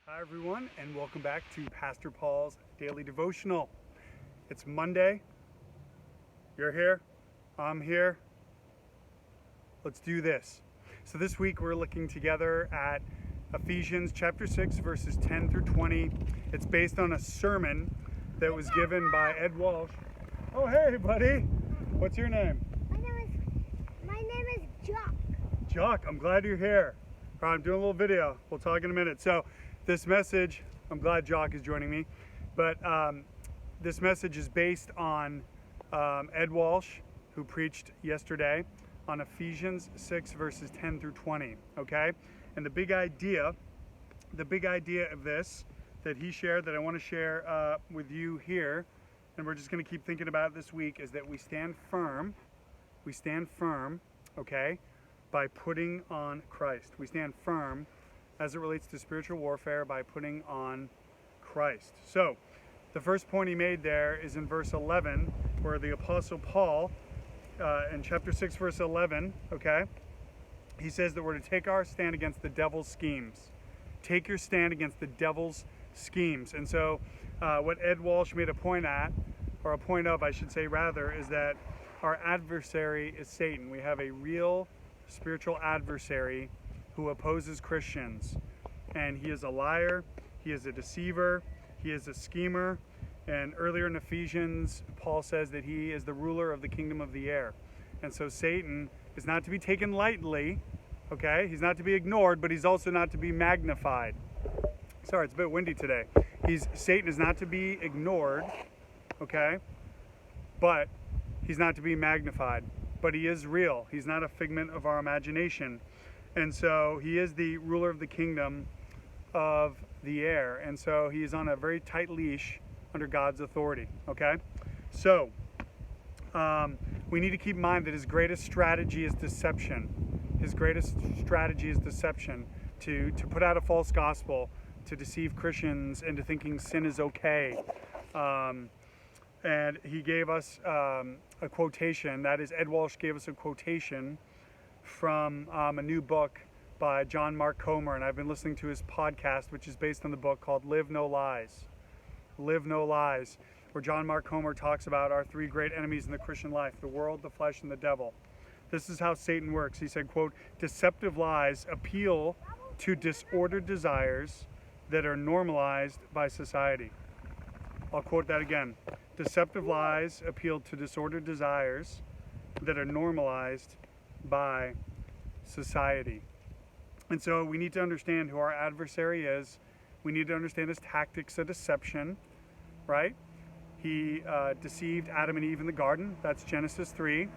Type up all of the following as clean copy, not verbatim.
Hi everyone, and welcome back to Pastor Paul's Daily Devotional. It's Monday. You're here. I'm here. Let's do this. So this week we're looking together at Ephesians chapter 6 verses 10 through 20. It's based on a sermon that was given by Ed Walsh. Oh hey buddy, what's your name? My name is Jock. Jock, I'm glad you're here. All right, I'm doing a little video. We'll talk in a minute. So this message, I'm glad Jock is joining me, but this message is based on Ed Walsh, who preached yesterday on Ephesians 6 verses 10 through 20, okay? And the big idea of this that he shared, that I want to share with you here, and we're just going to keep thinking about it this week, is that we stand firm, okay, by putting on Christ. We stand firm as it relates to spiritual warfare by putting on Christ. So, the first point he made there is in verse 11, where the Apostle Paul, in chapter 6, verse 11, okay, he says that we're to take our stand against the devil's schemes. Take your stand against the devil's schemes. And so, what Ed Walsh made a point of, I should say rather, is that our adversary is Satan. We have a real spiritual adversary who opposes Christians, and he is a liar, he is a deceiver, he is a schemer, and earlier in Ephesians, Paul says that he is the ruler of the kingdom of the air. And so Satan is not to be taken lightly, okay? He's not to be ignored, but he's also not to be magnified. Sorry, it's a bit windy today. Satan is not to be ignored, okay? But he's not to be magnified. But he is real. He's not a figment of our imagination. And so he is the ruler of the kingdom of the air. And so he is on a very tight leash under God's authority, okay? So we need to keep in mind that his greatest strategy is deception. His greatest strategy is deception, to put out a false gospel, to deceive Christians into thinking sin is okay. And he gave us a quotation. That is, Ed Walsh gave us a quotation from a new book by John Mark Comer, and I've been listening to his podcast, which is based on the book called Live No Lies. Live No Lies, where John Mark Comer talks about our three great enemies in the Christian life: the world, the flesh, and the devil. This is how Satan works. He said, quote, "Deceptive lies appeal to disordered desires that are normalized by society." I'll quote that again. Deceptive lies appeal to disordered desires that are normalized by society. And so we need to understand who our adversary is. We need to understand his tactics of deception, right? He deceived Adam and Eve in the garden. That's Genesis 3.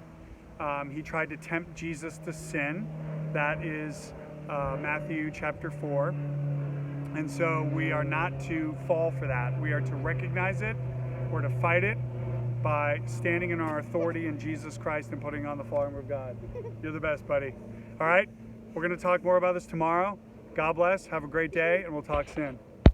He tried to tempt Jesus to sin. That is Matthew chapter 4. And so we are not to fall for that. We are to recognize it. We're to fight it by standing in our authority in Jesus Christ and putting on the full armor of God. You're the best, buddy. All right, we're going to talk more about this tomorrow. God bless. Have a great day, and we'll talk soon.